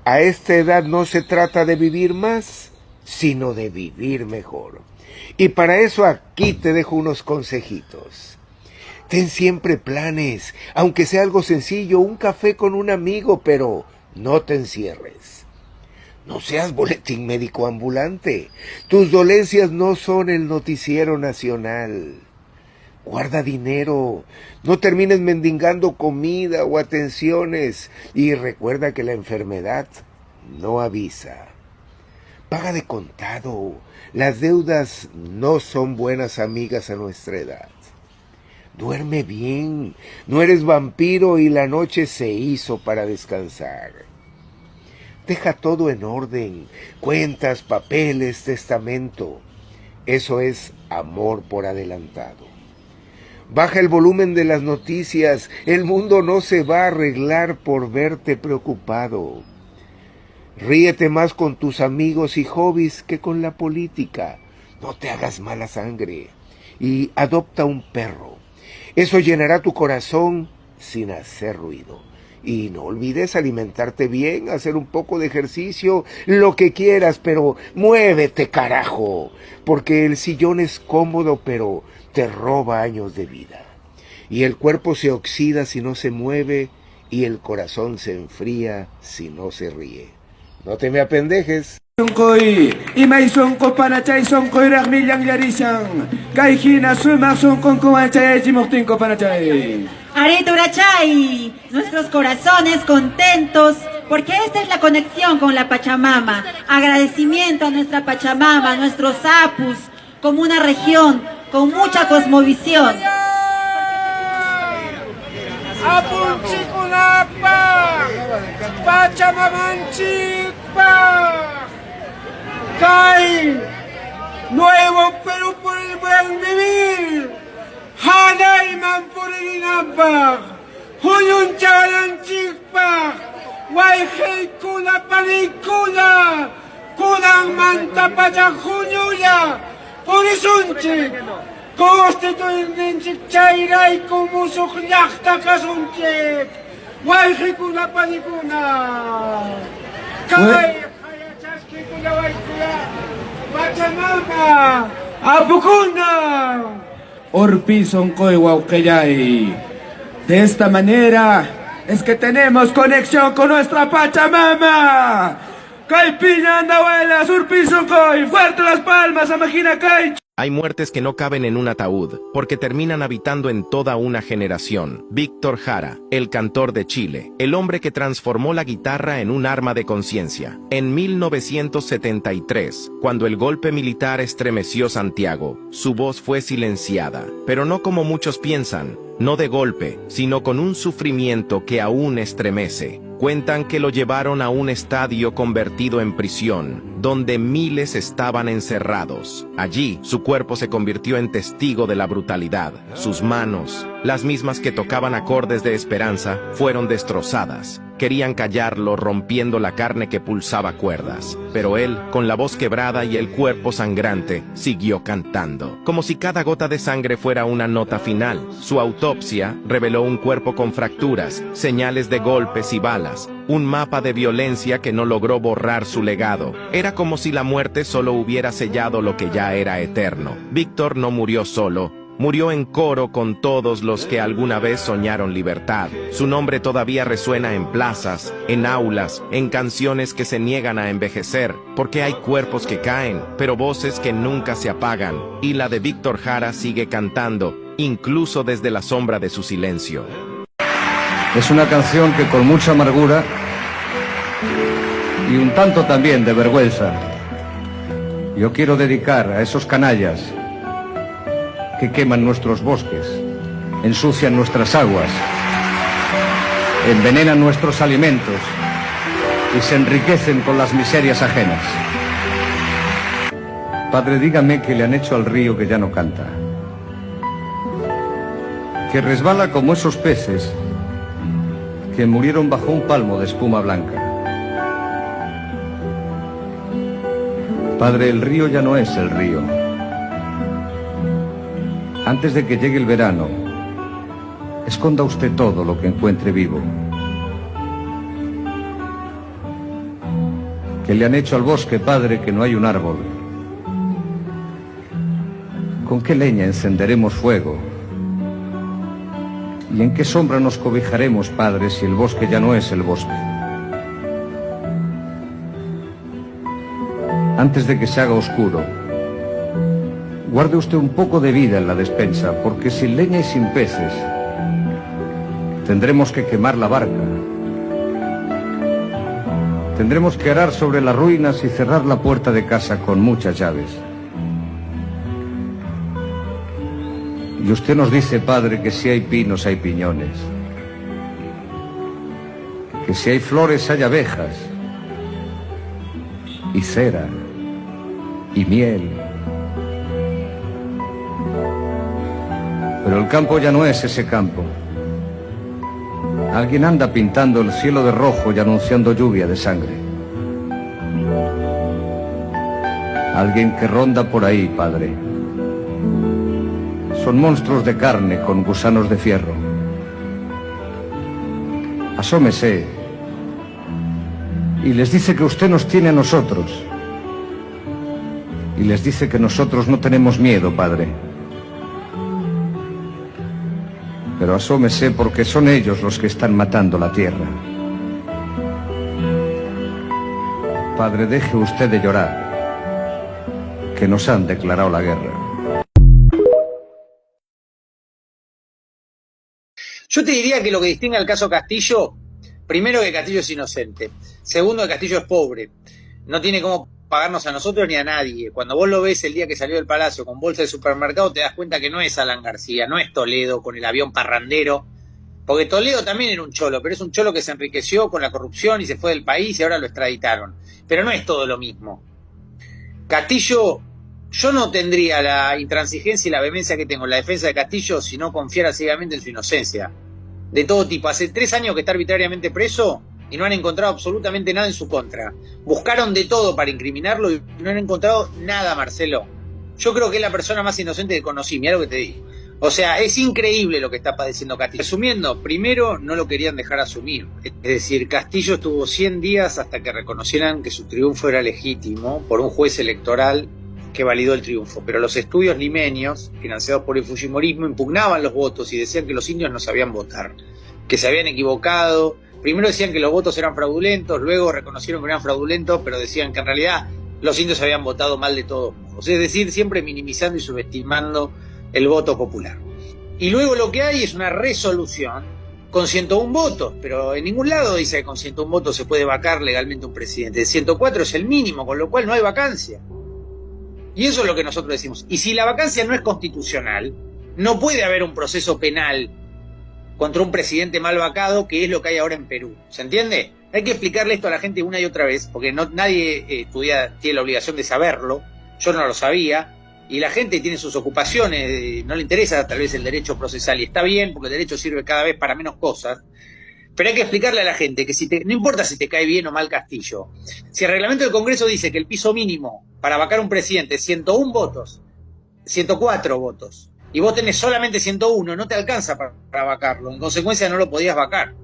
A esta edad no se trata de vivir más, sino de vivir mejor. Y para eso aquí te dejo unos consejitos. Ten siempre planes, aunque sea algo sencillo, un café con un amigo, pero no te encierres. No seas boletín médico ambulante. Tus dolencias no son el noticiero nacional. Guarda dinero, no termines mendigando comida o atenciones y recuerda que la enfermedad no avisa. Paga de contado, las deudas no son buenas amigas a nuestra edad. Duerme bien, no eres vampiro y la noche se hizo para descansar. Deja todo en orden, cuentas, papeles, testamento. Eso es amor por adelantado. Baja el volumen de las noticias, el mundo no se va a arreglar por verte preocupado. Ríete más con tus amigos y hobbies que con la política. No te hagas mala sangre y adopta un perro. Eso llenará tu corazón sin hacer ruido. Y no olvides alimentarte bien, hacer un poco de ejercicio, lo que quieras, pero muévete, carajo, porque el sillón es cómodo, pero te roba años de vida. Y el cuerpo se oxida si no se mueve, y el corazón se enfría si no se ríe. No te me apendejes. Sonkoy, imay sonko panachay sonkoy ragmilyang yarisang. Kay hina sumak sonkon kumanchay jimoktinko panachay. Ariturachay, nuestros corazones contentos, porque esta es la conexión con la Pachamama. Agradecimiento a nuestra Pachamama, a nuestros apus, como una región con mucha cosmovisión. Apunchikunapa, Pachamamanchipa, Kay, nuevo Perú por el buen vivir. Hanayman por el inapa, Huyun Chagalanchikpa, Waihei Kuna Panikuna, Kunan Manta Pachajuñuya, Purisunchik, Constituyenchik Chairay Kumusuk Llaqta Kasunchik, Waihei Kuna Panikuna, Kay, Hayachaski Kuna Waikula, Pachamama, Apukuna. Orpi sonkoy wauqueyay. De esta manera es que tenemos conexión con nuestra Pachamama. Caipiña andahuela, surpi sonkoy, fuerte las palmas, amajina cay. Hay muertes que no caben en un ataúd, porque terminan habitando en toda una generación. Víctor Jara, el cantor de Chile, el hombre que transformó la guitarra en un arma de conciencia. En 1973, cuando el golpe militar estremeció Santiago, su voz fue silenciada, pero no como muchos piensan, no de golpe, sino con un sufrimiento que aún estremece. Cuentan que lo llevaron a un estadio convertido en prisión, donde miles estaban encerrados. Allí, su cuerpo se convirtió en testigo de la brutalidad. Sus manos, las mismas que tocaban acordes de esperanza, fueron destrozadas. Querían callarlo, rompiendo la carne que pulsaba cuerdas. Pero él, con la voz quebrada y el cuerpo sangrante, siguió cantando, como si cada gota de sangre fuera una nota final. Su autopsia reveló un cuerpo con fracturas, señales de golpes y balas, un mapa de violencia que no logró borrar su legado. Era como si la muerte solo hubiera sellado lo que ya era eterno. Víctor no murió solo. Murió en coro con todos los que alguna vez soñaron libertad. Su nombre todavía resuena en plazas, en aulas, en canciones que se niegan a envejecer, porque hay cuerpos que caen, pero voces que nunca se apagan. Y la de Víctor Jara sigue cantando, incluso desde la sombra de su silencio. Es una canción que con mucha amargura y un tanto también de vergüenza, yo quiero dedicar a esos canallas que queman nuestros bosques, ensucian nuestras aguas, envenenan nuestros alimentos y se enriquecen con las miserias ajenas. Padre, dígame qué le han hecho al río que ya no canta, que resbala como esos peces que murieron bajo un palmo de espuma blanca. Padre, el río ya no es el río. Antes de que llegue el verano, esconda usted todo lo que encuentre vivo. que le han hecho al bosque, padre, que no hay un árbol. ¿Con qué leña encenderemos fuego? ¿Y en qué sombra nos cobijaremos, padre, si el bosque ya no es el bosque? Antes de que se haga oscuro, guarde usted un poco de vida en la despensa, porque sin leña y sin peces tendremos que quemar la barca. Tendremos que arar sobre las ruinas y cerrar la puerta de casa con muchas llaves. Y usted nos dice, padre, que si hay pinos hay piñones, que si hay flores hay abejas, y cera, y miel. Pero el campo ya no es ese campo. Alguien anda pintando el cielo de rojo y anunciando lluvia de sangre. Alguien que ronda por ahí, padre. Son monstruos de carne con gusanos de fierro. Asómese y les dice que usted nos tiene a nosotros. Y les dice que nosotros no tenemos miedo, padre. Pero asómese porque son ellos los que están matando la tierra. Padre, deje usted de llorar, que nos han declarado la guerra. Yo te diría que lo que distingue al caso Castillo, primero que Castillo es inocente, segundo que Castillo es pobre, no tiene cómo pagarnos a nosotros ni a nadie. Cuando vos lo ves el día que salió del Palacio con bolsa de supermercado te das cuenta que no es Alan García, no es Toledo con el avión parrandero, porque Toledo también era un cholo, pero es un cholo que se enriqueció con la corrupción y se fue del país y ahora lo extraditaron, pero no es todo lo mismo. Castillo, yo no tendría la intransigencia y la vehemencia que tengo en la defensa de Castillo si no confiara ciegamente en su inocencia. De todo tipo. Hace 3 años que está arbitrariamente preso y no han encontrado absolutamente nada en su contra. Buscaron de todo para incriminarlo y no han encontrado nada, Marcelo. Yo creo que es la persona más inocente que conocí, mirá lo que te digo. O sea, es increíble lo que está padeciendo Castillo. Resumiendo, primero no lo querían dejar asumir. Es decir, Castillo estuvo 100 días hasta que reconocieran que su triunfo era legítimo por un juez electoral que validó el triunfo, pero los estudios limeños, financiados por el fujimorismo, impugnaban los votos y decían que los indios no sabían votar, que se habían equivocado. Primero decían que los votos eran fraudulentos, luego reconocieron que eran fraudulentos, pero decían que en realidad los indios habían votado mal de todos modos. Es decir, siempre minimizando y subestimando el voto popular. Y luego lo que hay es una resolución con 101 votos, pero en ningún lado dice que con 101 votos se puede vacar legalmente un presidente. 104 es el mínimo, con lo cual no hay vacancia. Y eso es lo que nosotros decimos. Y si la vacancia no es constitucional, no puede haber un proceso penal contra un presidente mal vacado, que es lo que hay ahora en Perú. ¿Se entiende? Hay que explicarle esto a la gente una y otra vez, porque nadie tiene la obligación de saberlo. Yo no lo sabía. Y la gente tiene sus ocupaciones, no le interesa tal vez el derecho procesal. Y está bien, porque el derecho sirve cada vez para menos cosas. Pero hay que explicarle a la gente que no importa si te cae bien o mal Castillo, si el reglamento del Congreso dice que el piso mínimo para vacar un presidente es 101 votos, 104 votos, y vos tenés solamente 101, no te alcanza para vacarlo, en consecuencia no lo podías vacar.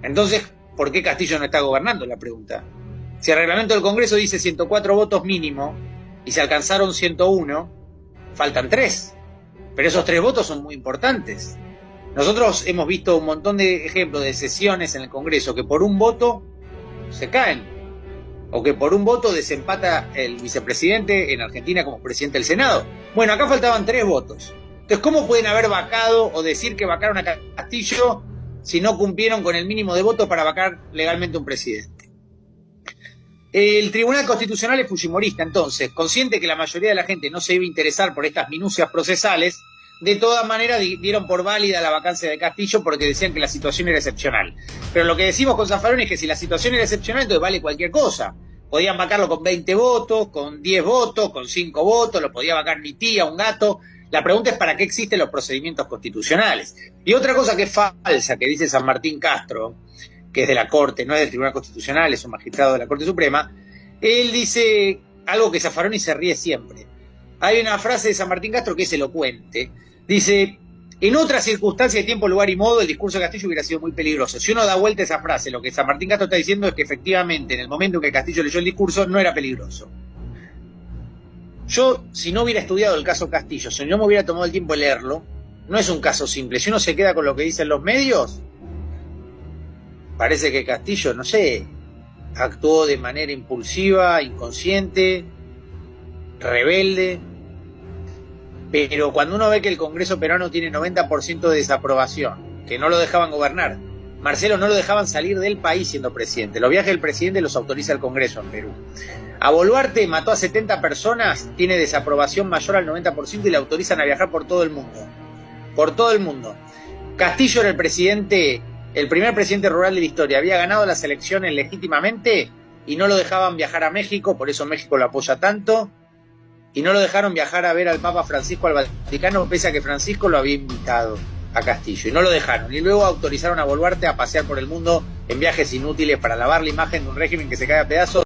Entonces, ¿por qué Castillo no está gobernando? La pregunta. Si el reglamento del Congreso dice 104 votos mínimo, y se alcanzaron 101, faltan 3, pero esos 3 votos son muy importantes. Nosotros hemos visto un montón de ejemplos de sesiones en el Congreso que por un voto se caen, o que por un voto desempata el vicepresidente en Argentina como presidente del Senado. Bueno, acá faltaban 3 votos. Entonces, ¿cómo pueden haber vacado o decir que vacaron a Castillo si no cumplieron con el mínimo de votos para vacar legalmente un presidente? El Tribunal Constitucional es fujimorista, entonces, consciente que la mayoría de la gente no se iba a interesar por estas minucias procesales, de todas maneras dieron por válida la vacancia de Castillo porque decían que la situación era excepcional. Pero lo que decimos con Zaffaroni es que si la situación era excepcional, entonces vale cualquier cosa. Podían vacarlo con 20 votos, con 10 votos, con 5 votos, lo podía vacar mi tía, un gato. La pregunta es para qué existen los procedimientos constitucionales. Y otra cosa que es falsa, que dice San Martín Castro, que es de la Corte, no es del Tribunal Constitucional, es un magistrado de la Corte Suprema, él dice algo que Zaffaroni se ríe siempre. Hay una frase de San Martín Castro que es elocuente. Dice, En otra circunstancia de tiempo, lugar y modo, el discurso de Castillo hubiera sido muy peligroso. Si uno da vuelta a esa frase, lo que San Martín Castro está diciendo es que efectivamente en el momento en que Castillo leyó el discurso no era peligroso. Yo, si no hubiera estudiado el caso Castillo, si no me hubiera tomado el tiempo de leerlo, no es un caso simple. Si uno se queda con lo que dicen los medios, parece que Castillo, no sé, actuó de manera impulsiva, inconsciente, rebelde. Pero cuando uno ve que el Congreso peruano tiene 90% de desaprobación, que no lo dejaban gobernar, Marcelo, no lo dejaban salir del país siendo presidente. Los viajes del presidente los autoriza el Congreso en Perú. A Boluarte mató a 70 personas, tiene desaprobación mayor al 90% y le autorizan a viajar por todo el mundo. Por todo el mundo. Castillo era el presidente, el primer presidente rural de la historia. Había ganado las elecciones legítimamente y no lo dejaban viajar a México, por eso México lo apoya tanto. Y no lo dejaron viajar a ver al Papa Francisco al Vaticano, pese a que Francisco lo había invitado a Castillo. Y no lo dejaron. Y luego autorizaron a Boluarte a pasear por el mundo en viajes inútiles para lavar la imagen de un régimen que se cae a pedazos.